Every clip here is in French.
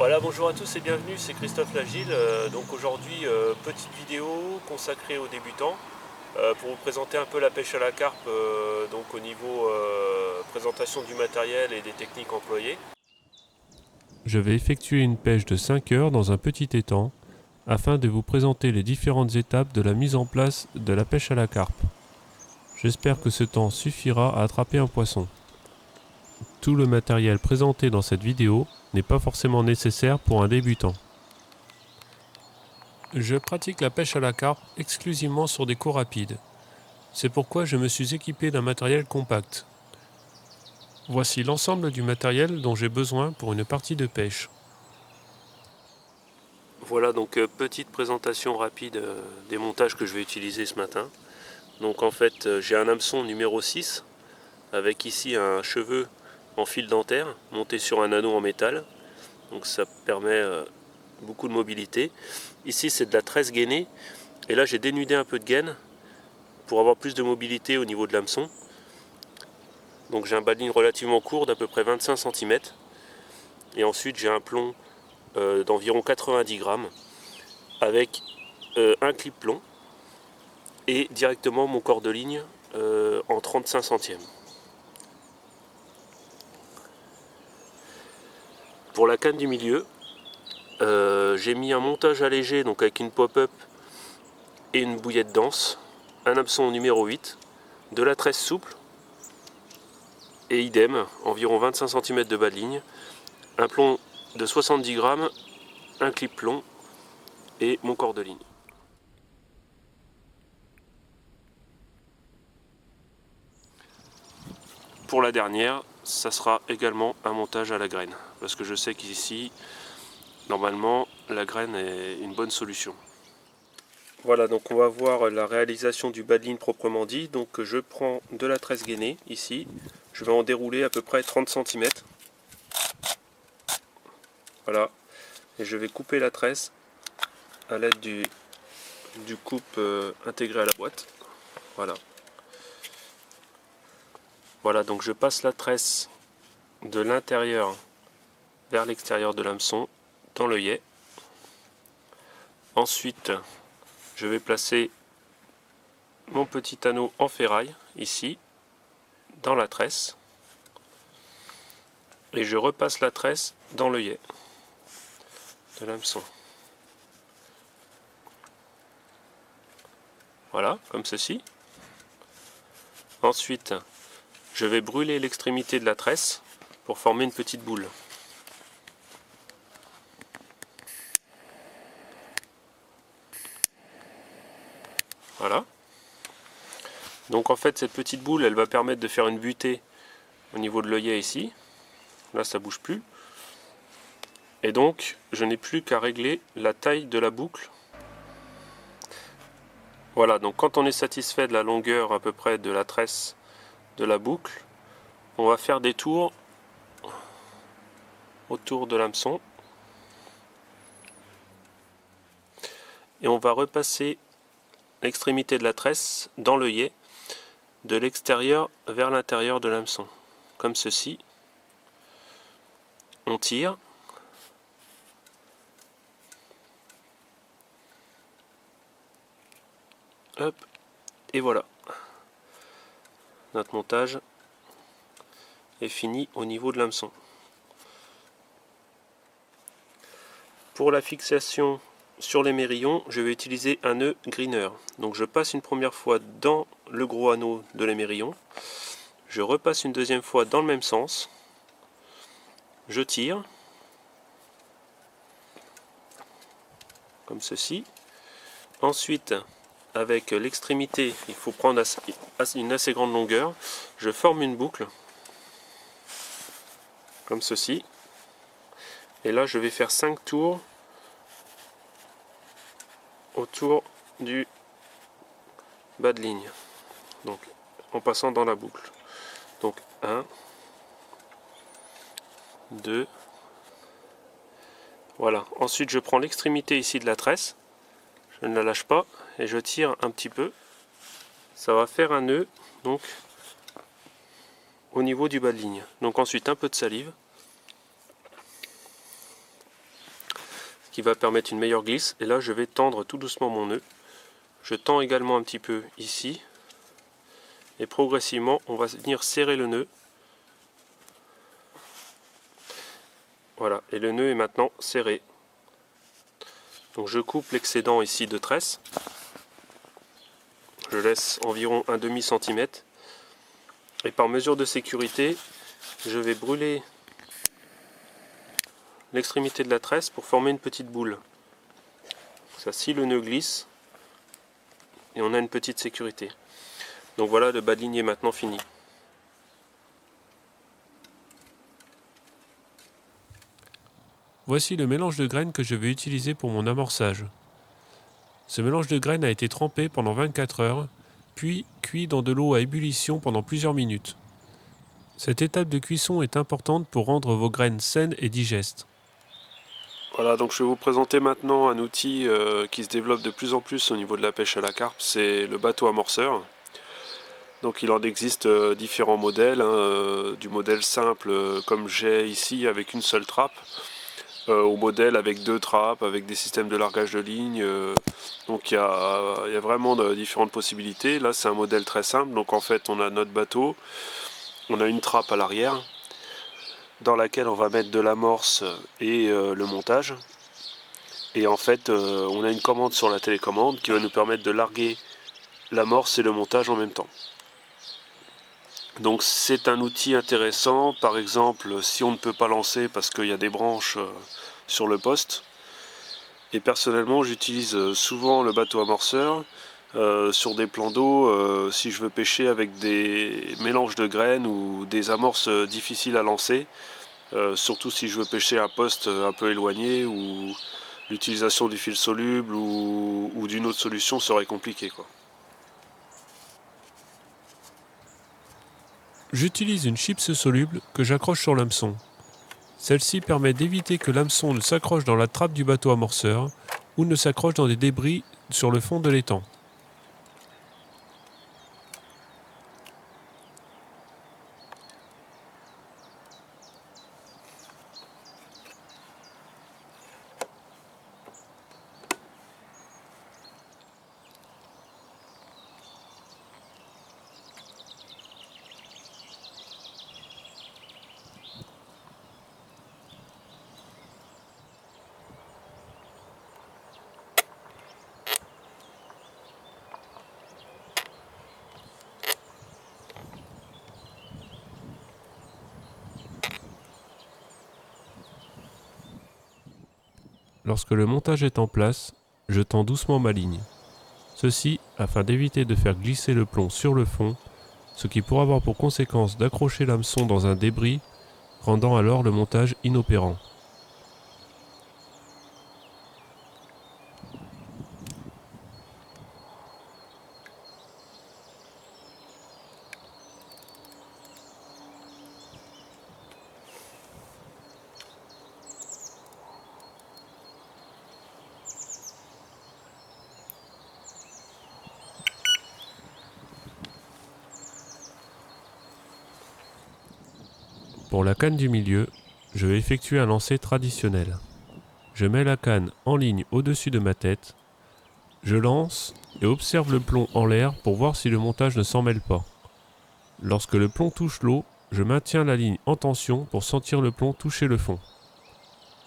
Voilà, bonjour à tous et bienvenue, c'est Christophe Lagile. Donc aujourd'hui, petite vidéo consacrée aux débutants pour vous présenter un peu la pêche à la carpe donc au niveau présentation du matériel et des techniques employées. Je vais effectuer une pêche de 5 heures dans un petit étang afin de vous présenter les différentes étapes de la mise en place de la pêche à la carpe. J'espère que ce temps suffira à attraper un poisson. Tout le matériel présenté dans cette vidéo n'est pas forcément nécessaire pour un débutant. Je pratique la pêche à la carpe exclusivement sur des cours rapides. C'est pourquoi je me suis équipé d'un matériel compact. Voici l'ensemble du matériel dont j'ai besoin pour une partie de pêche. Voilà donc petite présentation rapide des montages que je vais utiliser ce matin. Donc en fait j'ai un hameçon numéro 6 avec ici un cheveu en fil dentaire monté sur un anneau en métal. Donc ça permet beaucoup de mobilité. Ici c'est de la tresse gainée et là j'ai dénudé un peu de gaine pour avoir plus de mobilité au niveau de l'hameçon. Donc j'ai un bas de ligne relativement court d'à peu près 25 cm et ensuite j'ai un plomb d'environ 90 grammes avec un clip plomb et directement mon corps de ligne en 35 centièmes. Pour la canne du milieu, j'ai mis un montage allégé donc avec une pop-up et une bouillette dense, un hameçon numéro 8, de la tresse souple et idem, environ 25 cm de bas de ligne, un plomb de 70 grammes, un clip plomb et mon corps de ligne. Pour la dernière, ça sera également un montage à la graine, parce que je sais qu'ici, normalement, la graine est une bonne solution. Voilà, donc on va voir la réalisation du bas de ligne proprement dit. Donc je prends de la tresse gainée ici, je vais en dérouler à peu près 30 cm. Voilà, et je vais couper la tresse à l'aide du coupe intégré à la boîte. Voilà. Voilà, donc je passe la tresse de l'intérieur vers l'extérieur de l'hameçon dans l'œillet. Ensuite, je vais placer mon petit anneau en ferraille ici dans la tresse et je repasse la tresse dans l'œillet de l'hameçon. Voilà, comme ceci. Ensuite, je vais brûler l'extrémité de la tresse pour former une petite boule. Voilà. Donc en fait cette petite boule elle va permettre de faire une butée au niveau de l'œillet ici. Là ça bouge plus. Et donc je n'ai plus qu'à régler la taille de la boucle. Voilà, donc quand on est satisfait de la longueur à peu près de la tresse de la boucle, on va faire des tours autour de l'hameçon. Et on va repasser l'extrémité de la tresse dans l'œillet de l'extérieur vers l'intérieur de l'hameçon. Comme ceci. On tire. Hop. Et voilà. Notre montage est fini au niveau de l'hameçon. Pour la fixation sur les mérillons, je vais utiliser un nœud greener. Donc je passe une première fois dans le gros anneau de l'émerillon. Je repasse une deuxième fois dans le même sens. Je tire. Comme ceci. Ensuite, avec l'extrémité, il faut prendre une assez grande longueur. Je forme une boucle. Comme ceci. Et là, je vais faire 5 tours autour du bas de ligne. Donc, en passant dans la boucle. Donc, 1, 2, voilà. Ensuite, je prends l'extrémité ici de la tresse. Je ne la lâche pas et je tire un petit peu. Ça va faire un nœud, donc, au niveau du bas de ligne. Donc ensuite, un peu de salive. qui va permettre une meilleure glisse. Et là je vais tendre tout doucement mon nœud. Je tends également un petit peu ici. Et progressivement on va venir serrer le nœud. Voilà, et le nœud est maintenant serré. Donc je coupe l'excédent ici de tresse. Je laisse environ un demi-centimètre. Et par mesure de sécurité, je vais brûler l'extrémité de la tresse pour former une petite boule. Ça, si le nœud glisse, et on a une petite sécurité. Donc voilà, le bas de ligne est maintenant fini. Voici le mélange de graines que je vais utiliser pour mon amorçage. Ce mélange de graines a été trempé pendant 24 heures, puis cuit dans de l'eau à ébullition pendant plusieurs minutes. Cette étape de cuisson est importante pour rendre vos graines saines et digestes. Voilà, donc je vais vous présenter maintenant un outil qui se développe de plus en plus au niveau de la pêche à la carpe, c'est le bateau amorceur. Donc il en existe différents modèles, du modèle simple comme j'ai ici avec une seule trappe, au modèle avec deux trappes, avec des systèmes de largage de ligne. Donc il y a vraiment différentes possibilités. Là c'est un modèle très simple, donc en fait on a notre bateau, on a une trappe à l'arrière dans laquelle on va mettre de l'amorce et le montage. Et en fait on a une commande sur la télécommande qui va nous permettre de larguer l'amorce et le montage en même temps. Donc c'est un outil intéressant, par exemple si on ne peut pas lancer parce qu'il y a des branches sur le poste. Et personnellement j'utilise souvent le bateau amorceur sur des plans d'eau si je veux pêcher avec des mélanges de graines ou des amorces difficiles à lancer. Surtout si je veux pêcher un poste un peu éloigné où l'utilisation du fil soluble ou d'une autre solution serait compliquée, quoi. J'utilise une chips soluble que j'accroche sur l'hameçon. Celle-ci permet d'éviter que l'hameçon ne s'accroche dans la trappe du bateau amorceur ou ne s'accroche dans des débris sur le fond de l'étang. Lorsque le montage est en place, je tends doucement ma ligne. Ceci afin d'éviter de faire glisser le plomb sur le fond, ce qui pourra avoir pour conséquence d'accrocher l'hameçon dans un débris, rendant alors le montage inopérant. Pour la canne du milieu, je vais effectuer un lancer traditionnel. Je mets la canne en ligne au-dessus de ma tête, je lance et observe le plomb en l'air pour voir si le montage ne s'en mêle pas. Lorsque le plomb touche l'eau, je maintiens la ligne en tension pour sentir le plomb toucher le fond.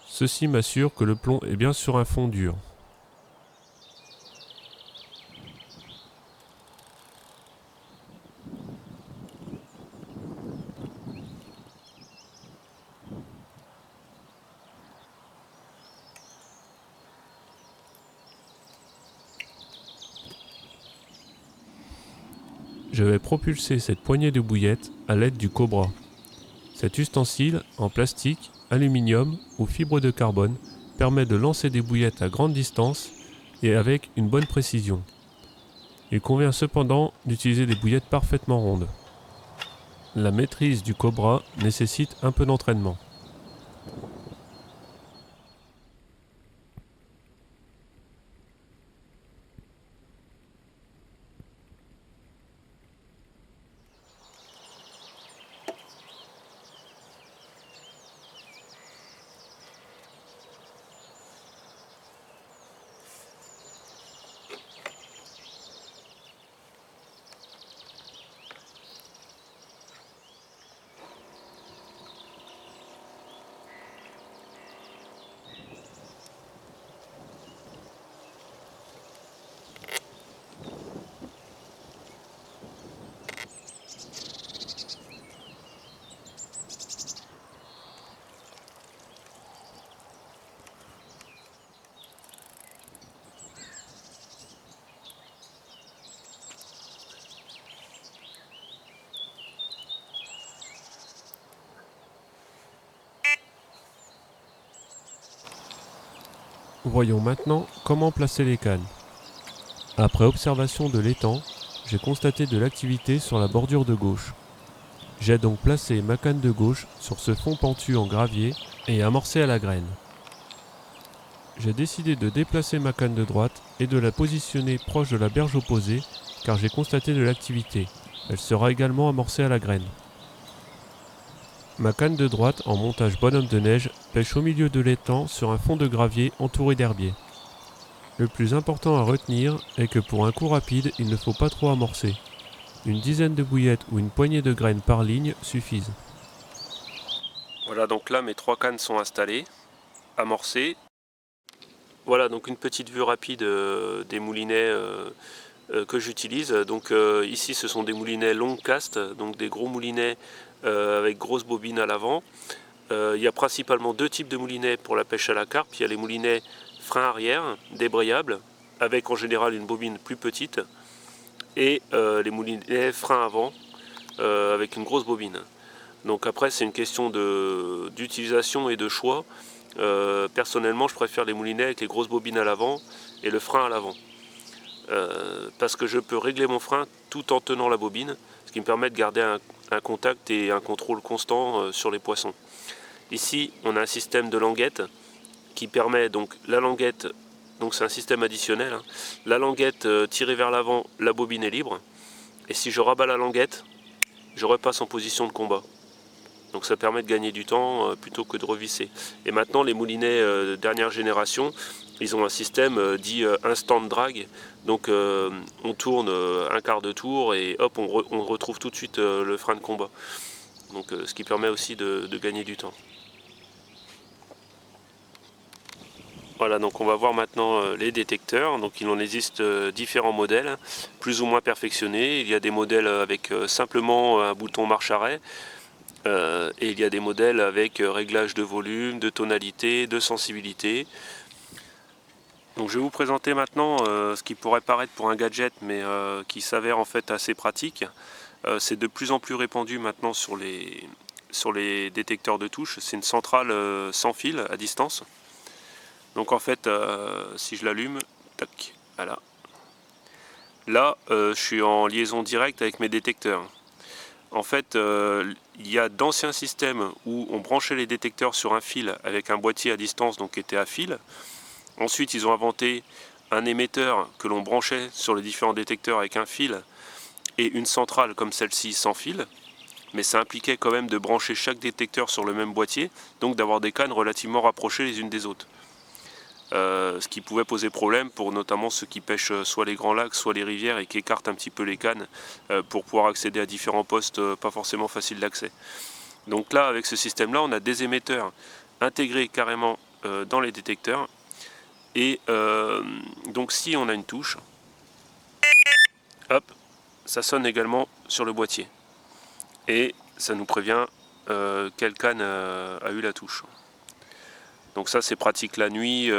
Ceci m'assure que le plomb est bien sur un fond dur. Je vais propulser cette poignée de bouillettes à l'aide du Cobra. Cet ustensile, en plastique, aluminium ou fibre de carbone, permet de lancer des bouillettes à grande distance et avec une bonne précision. Il convient cependant d'utiliser des bouillettes parfaitement rondes. La maîtrise du Cobra nécessite un peu d'entraînement. Voyons maintenant comment placer les cannes. Après observation de l'étang, j'ai constaté de l'activité sur la bordure de gauche. J'ai donc placé ma canne de gauche sur ce fond pentu en gravier et amorcé à la graine. J'ai décidé de déplacer ma canne de droite et de la positionner proche de la berge opposée car j'ai constaté de l'activité. Elle sera également amorcée à la graine. Ma canne de droite en montage bonhomme de neige pêche au milieu de l'étang sur un fond de gravier entouré d'herbiers. Le plus important à retenir est que pour un coup rapide, il ne faut pas trop amorcer. Une dizaine de bouillettes ou une poignée de graines par ligne suffisent. Voilà, donc là mes 3 cannes sont installées, amorcées. Voilà, donc une petite vue rapide des moulinets que j'utilise. Donc ici ce sont des moulinets long cast, donc des gros moulinets avec grosse bobine à l'avant. Il y a principalement 2 types de moulinets pour la pêche à la carpe. Il y a les moulinets frein arrière, débrayables, avec en général une bobine plus petite, et les moulinets frein avant, avec une grosse bobine. Donc après c'est une question d'utilisation et de choix. Personnellement je préfère les moulinets avec les grosses bobines à l'avant et le frein à l'avant. Parce que je peux régler mon frein tout en tenant la bobine, ce qui me permet de garder un contact et un contrôle constant sur les poissons. Ici on a un système de languette qui permet donc la languette, donc c'est un système additionnel, hein. La languette tirée vers l'avant, la bobine est libre, et si je rabats la languette, je repasse en position de combat. Donc ça permet de gagner du temps plutôt que de revisser. Et maintenant les moulinets dernière génération, ils ont un système dit instant drag. Donc on tourne un quart de tour et hop on retrouve tout de suite le frein de combat. Donc ce qui permet aussi de gagner du temps. Voilà, donc on va voir maintenant les détecteurs. Donc il en existe différents modèles, plus ou moins perfectionnés. Il y a des modèles avec simplement un bouton marche-arrêt. Et il y a des modèles avec réglage de volume, de tonalité, de sensibilité. Donc je vais vous présenter maintenant ce qui pourrait paraître pour un gadget mais qui s'avère en fait assez pratique. C'est de plus en plus répandu maintenant sur les détecteurs de touche. C'est une centrale sans fil à distance. Donc en fait si je l'allume, tac, voilà. Là je suis en liaison directe avec mes détecteurs. En fait, il y a d'anciens systèmes où on branchait les détecteurs sur un fil avec un boîtier à distance, donc qui était à fil. Ensuite, ils ont inventé un émetteur que l'on branchait sur les différents détecteurs avec un fil et une centrale comme celle-ci sans fil. Mais ça impliquait quand même de brancher chaque détecteur sur le même boîtier, donc d'avoir des cannes relativement rapprochées les unes des autres. Ce qui pouvait poser problème pour notamment ceux qui pêchent soit les grands lacs, soit les rivières et qui écartent un petit peu les cannes pour pouvoir accéder à différents postes pas forcément faciles d'accès. Donc là, avec ce système-là, on a des émetteurs intégrés carrément dans les détecteurs. Et donc si on a une touche, hop, ça sonne également sur le boîtier. Et ça nous prévient quelle canne a eu la touche. Donc ça c'est pratique la nuit,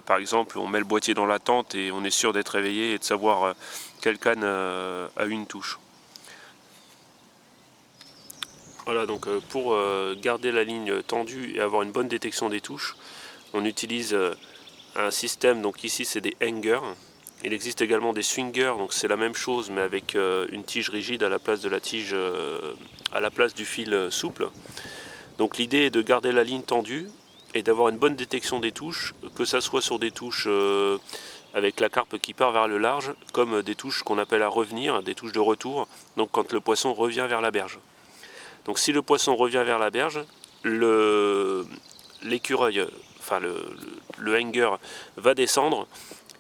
par exemple on met le boîtier dans la tente et on est sûr d'être réveillé et de savoir quelle canne a eu une touche. Voilà, donc pour garder la ligne tendue et avoir une bonne détection des touches, on utilise un système, donc ici c'est des hangers. Il existe également des swingers, donc c'est la même chose mais avec une tige rigide à la place de la tige, à la place du fil souple. Donc l'idée est de garder la ligne tendue et d'avoir une bonne détection des touches, que ça soit sur des touches avec la carpe qui part vers le large, comme des touches qu'on appelle à revenir, des touches de retour, donc quand le poisson revient vers la berge. Donc si le poisson revient vers la berge, l'écureuil, enfin le hanger va descendre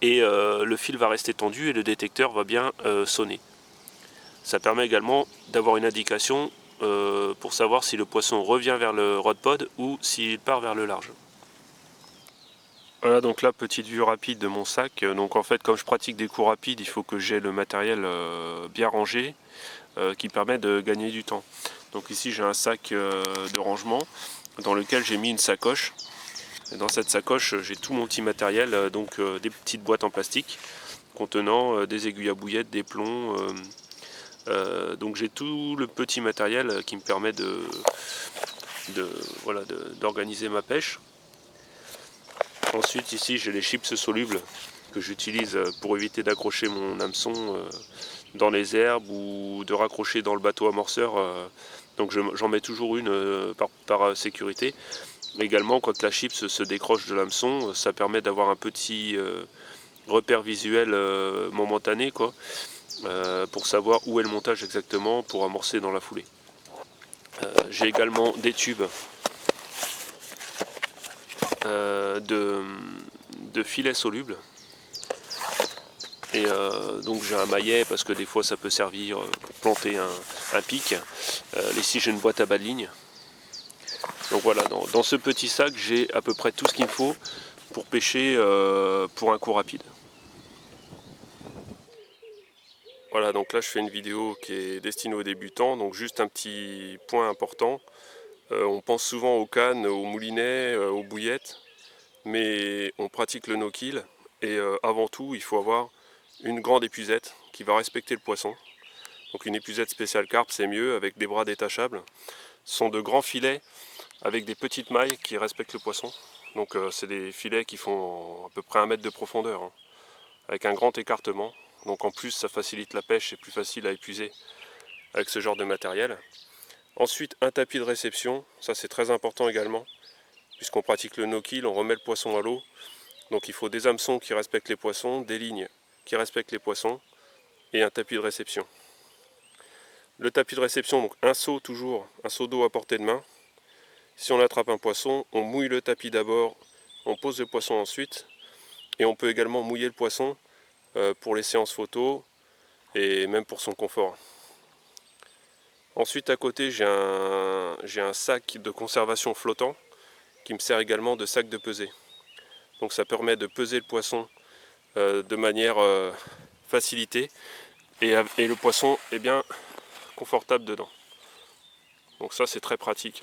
et le fil va rester tendu et le détecteur va bien sonner. Ça permet également d'avoir une indication pour savoir si le poisson revient vers le rod pod ou s'il part vers le large. Voilà, donc là petite vue rapide de mon sac. Donc en fait comme je pratique des coups rapides, il faut que j'ai le matériel bien rangé qui permet de gagner du temps. Donc ici j'ai un sac de rangement dans lequel j'ai mis une sacoche. Et dans cette sacoche j'ai tout mon petit matériel, donc des petites boîtes en plastique contenant des aiguilles à bouillettes, des plombs. Donc j'ai tout le petit matériel qui me permet d'organiser ma pêche. Ensuite ici j'ai les chips solubles que j'utilise pour éviter d'accrocher mon hameçon dans les herbes ou de raccrocher dans le bateau amorceur. Donc j'en mets toujours une par sécurité. Également quand la chips se décroche de l'hameçon, ça permet d'avoir un petit repère visuel momentané quoi, pour savoir où est le montage exactement pour amorcer dans la foulée. J'ai également des tubes de filets solubles. Et donc j'ai un maillet parce que des fois ça peut servir pour planter un pic. Ici j'ai une boîte à bas de ligne. Donc voilà, dans ce petit sac j'ai à peu près tout ce qu'il me faut pour pêcher pour un coup rapide. Voilà, donc là je fais une vidéo qui est destinée aux débutants. Donc juste un petit point important. On pense souvent aux cannes, aux moulinets, aux bouillettes. Mais on pratique le no-kill. Et avant tout il faut avoir une grande épuisette qui va respecter le poisson. Donc une épuisette spéciale carpe c'est mieux avec des bras détachables. Ce sont de grands filets avec des petites mailles qui respectent le poisson. Donc c'est des filets qui font à peu près 1 mètre de profondeur, hein, avec un grand écartement. Donc en plus ça facilite la pêche, c'est plus facile à épuiser avec ce genre de matériel. Ensuite un tapis de réception, ça c'est très important également, puisqu'on pratique le no-kill, on remet le poisson à l'eau. Donc il faut des hameçons qui respectent les poissons, des lignes qui respectent les poissons, et un tapis de réception. Le tapis de réception, donc un seau toujours, un seau d'eau à portée de main. Si on attrape un poisson, on mouille le tapis d'abord, on pose le poisson ensuite, et on peut également mouiller le poisson pour les séances photos et même pour son confort. Ensuite à côté j'ai un sac de conservation flottant qui me sert également de sac de pesée. Donc ça permet de peser le poisson de manière facilitée et le poisson est bien confortable dedans. Donc ça c'est très pratique.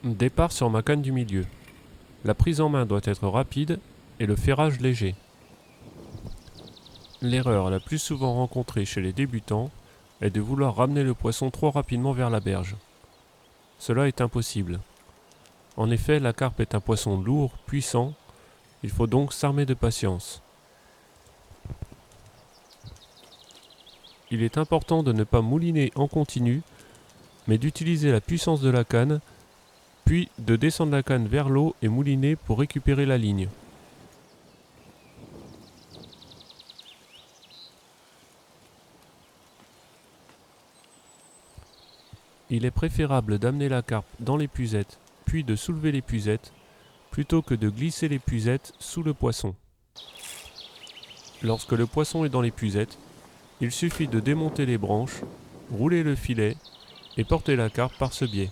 Départ sur ma canne du milieu. La prise en main doit être rapide et le ferrage léger. L'erreur la plus souvent rencontrée chez les débutants est de vouloir ramener le poisson trop rapidement vers la berge. Cela est impossible. En effet, la carpe est un poisson lourd, puissant, il faut donc s'armer de patience. Il est important de ne pas mouliner en continu, mais d'utiliser la puissance de la canne, puis de descendre la canne vers l'eau et mouliner pour récupérer la ligne. Il est préférable d'amener la carpe dans l'épuisette, puis de soulever l'épuisette, plutôt que de glisser l'épuisette sous le poisson. Lorsque le poisson est dans l'épuisette, il suffit de démonter les branches, rouler le filet et porter la carpe par ce biais.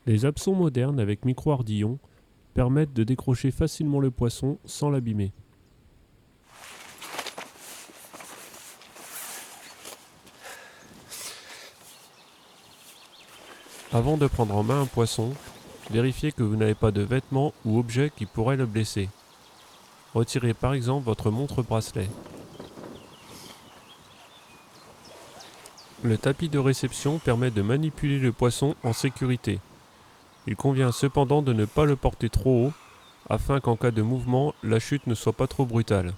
Les hameçons modernes avec micro-ardillons permettent de décrocher facilement le poisson sans l'abîmer. Avant de prendre en main un poisson, vérifiez que vous n'avez pas de vêtements ou objets qui pourraient le blesser. Retirez par exemple votre montre-bracelet. Le tapis de réception permet de manipuler le poisson en sécurité. Il convient cependant de ne pas le porter trop haut, afin qu'en cas de mouvement, la chute ne soit pas trop brutale.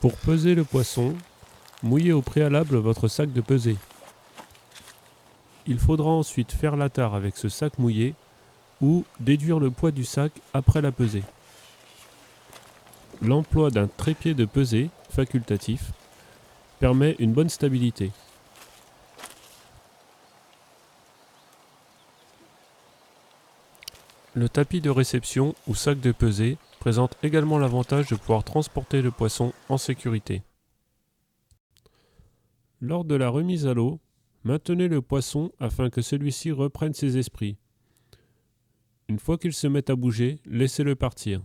Pour peser le poisson, mouillez au préalable votre sac de pesée. Il faudra ensuite faire la tare avec ce sac mouillé ou déduire le poids du sac après la pesée. L'emploi d'un trépied de pesée, facultatif, permet une bonne stabilité. Le tapis de réception ou sac de pesée présente également l'avantage de pouvoir transporter le poisson en sécurité. Lors de la remise à l'eau, maintenez le poisson afin que celui-ci reprenne ses esprits. Une fois qu'il se met à bouger, laissez-le partir.